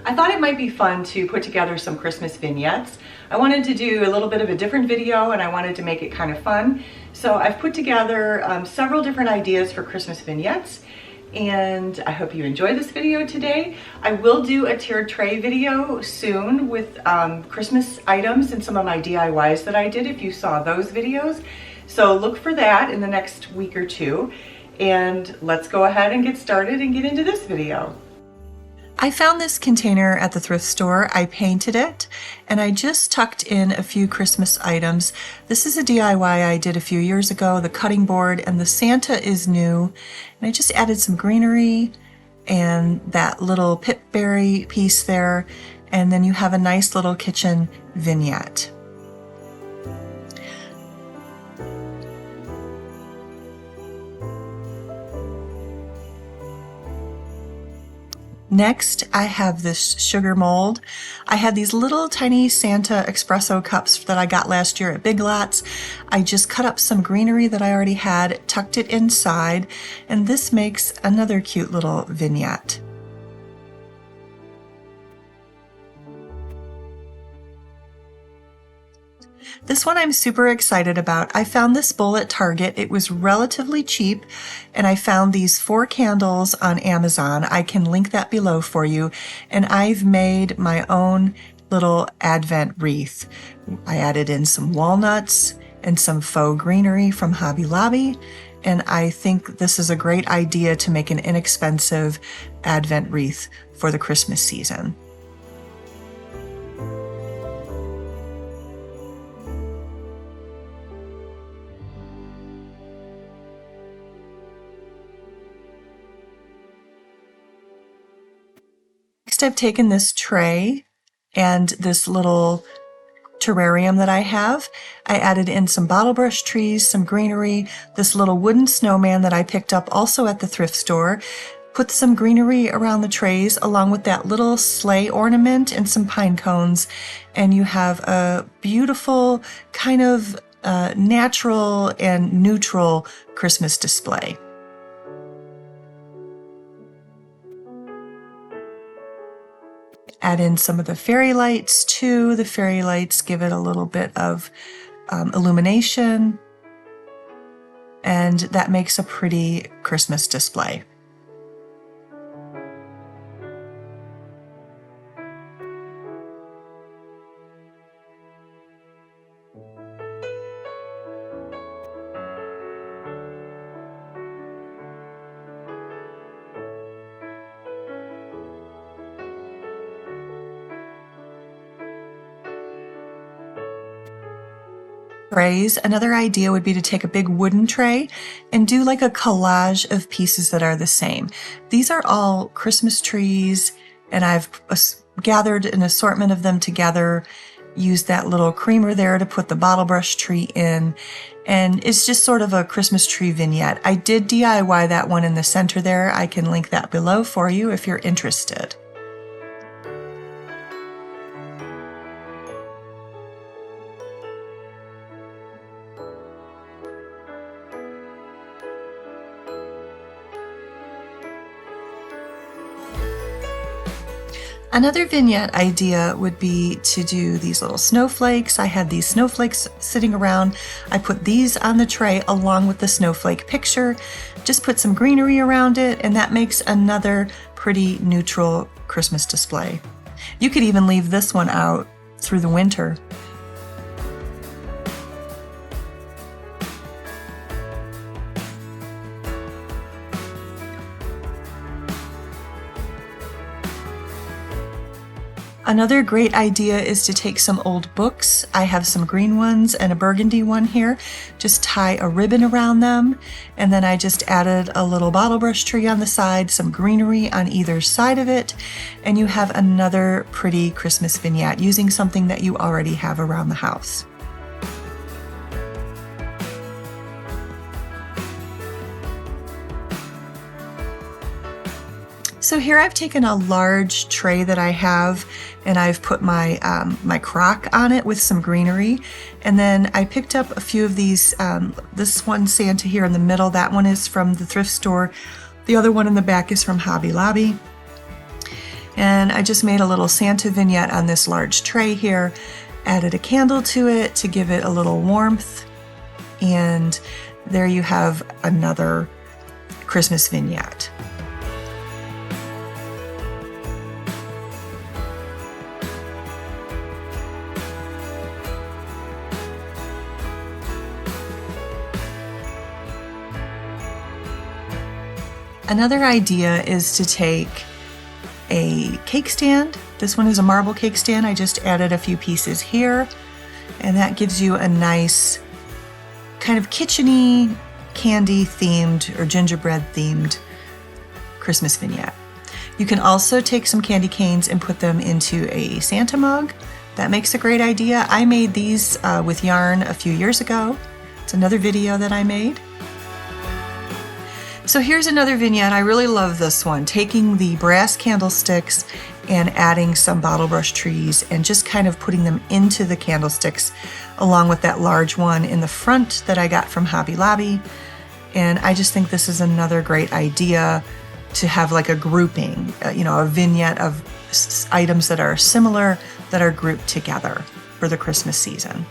I thought it might be fun to put together some Christmas vignettes. I wanted to do a little bit of a different video and I wanted to make it kind of fun. So I've put together several different ideas for Christmas vignettes, and I hope you enjoy this video today. I will do a tiered tray video soon with Christmas items and some of my DIYs that I did if you saw those videos. So look for that in the next week or two. And let's go ahead and get started and get into this video. I found this container at the thrift store. I painted it and I just tucked in a few Christmas items. This is a DIY I did a few years ago. The cutting board and the Santa is new. And I just added some greenery and that little pipberry piece there. And then you have a nice little kitchen vignette. Next, I have this sugar mold. I had these little tiny Santa espresso cups that I got last year at Big Lots. I just cut up some greenery that I already had, tucked it inside, and this makes another cute little vignette. This one I'm super excited about. I found this bowl at Target. It was relatively cheap, and I found these 4 candles on Amazon. I can link that below for you. And I've made my own little Advent wreath. I added in some walnuts and some faux greenery from Hobby Lobby, and I think this is a great idea to make an inexpensive Advent wreath for the Christmas season. Next, I've taken this tray and this little terrarium that I have. I added in some bottle brush trees, some greenery, this little wooden snowman that I picked up also at the thrift store. Put some greenery around the trays along with that little sleigh ornament and some pine cones, and you have a beautiful kind of natural and neutral Christmas display. Add in some of the fairy lights too. The fairy lights give it a little bit of illumination, and that makes a pretty Christmas display. Trays. Another idea would be to take a big wooden tray and do like a collage of pieces that are the same. These are all Christmas trees, and I've gathered an assortment of them together, used that little creamer there to put the bottle brush tree in, and it's just sort of a Christmas tree vignette. I did DIY that one in the center there. I can link that below for you if you're interested. Another vignette idea would be to do these little snowflakes. I had these snowflakes sitting around. I put these on the tray along with the snowflake picture. Just put some greenery around it, and that makes another pretty neutral Christmas display. You could even leave this one out through the winter. Another great idea is to take some old books. I have some green ones and a burgundy one here. Just tie a ribbon around them, and then I just added a little bottle brush tree on the side, some greenery on either side of it, and you have another pretty Christmas vignette using something that you already have around the house. So here I've taken a large tray that I have, and I've put my my crock on it with some greenery, and then I picked up a few of these. This one Santa here in the middle, that one is from the thrift store. The other one in the back is from Hobby Lobby. And I just made a little Santa vignette on this large tray here, added a candle to it to give it a little warmth, and there you have another Christmas vignette. Another idea is to take a cake stand. This one is a marble cake stand. I just added a few pieces here, and that gives you a nice kind of kitchen-y, candy themed or gingerbread themed Christmas vignette. You can also take some candy canes and put them into a Santa mug. That makes a great idea. I made these with yarn a few years ago. It's another video that I made. So here's another vignette. I really love this one, taking the brass candlesticks and adding some bottle brush trees and just kind of putting them into the candlesticks along with that large one in the front that I got from Hobby Lobby. And I just think this is another great idea to have like a grouping, a vignette of items that are similar that are grouped together for the Christmas season.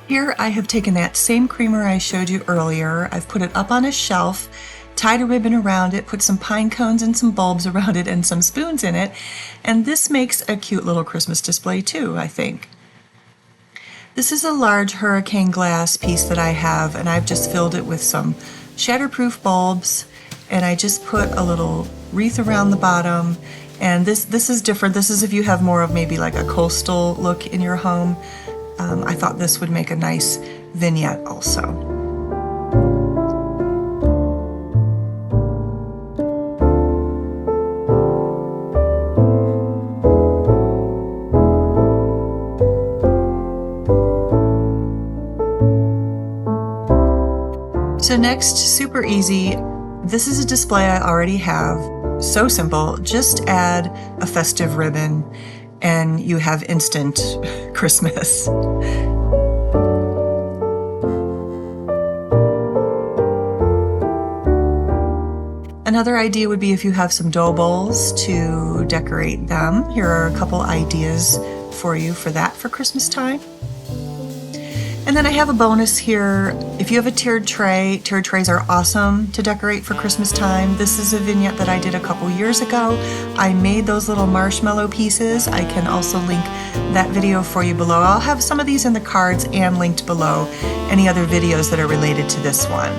Here I have taken that same creamer I showed you earlier. I've put it up on a shelf, tied a ribbon around it, put some pine cones and some bulbs around it and some spoons in it, and this makes a cute little Christmas display too, I think. This is a large hurricane glass piece that I have, and I've just filled it with some shatterproof bulbs, and I just put a little wreath around the bottom. And this is different. This is if you have more of maybe like a coastal look in your home. I thought this would make a nice vignette also. So next, super easy. This is a display I already have. So simple, just add a festive ribbon and you have instant Christmas. Another idea would be if you have some dough bowls to decorate them. Here are a couple ideas for you for that for Christmas time. And then I have a bonus here. If you have a tiered trays are awesome to decorate for Christmas time. This is a vignette that I did a couple years ago. I made those little marshmallow pieces. I can also link that video for you below. I'll have some of these in the cards and linked below any other videos that are related to this one.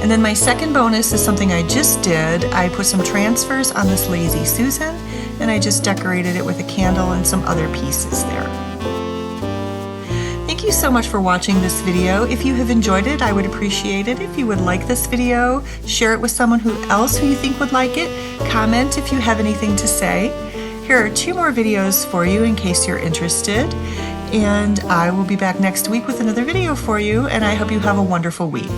And then my second bonus is something I just did. I put some transfers on this Lazy Susan, and I just decorated it with a candle and some other pieces there. Thank you so much for watching this video. If you have enjoyed it, I would appreciate it if you would like this video, share it with someone else who you think would like it, comment if you have anything to say. Here are 2 more videos for you in case you're interested, and I will be back next week with another video for you, and I hope you have a wonderful week.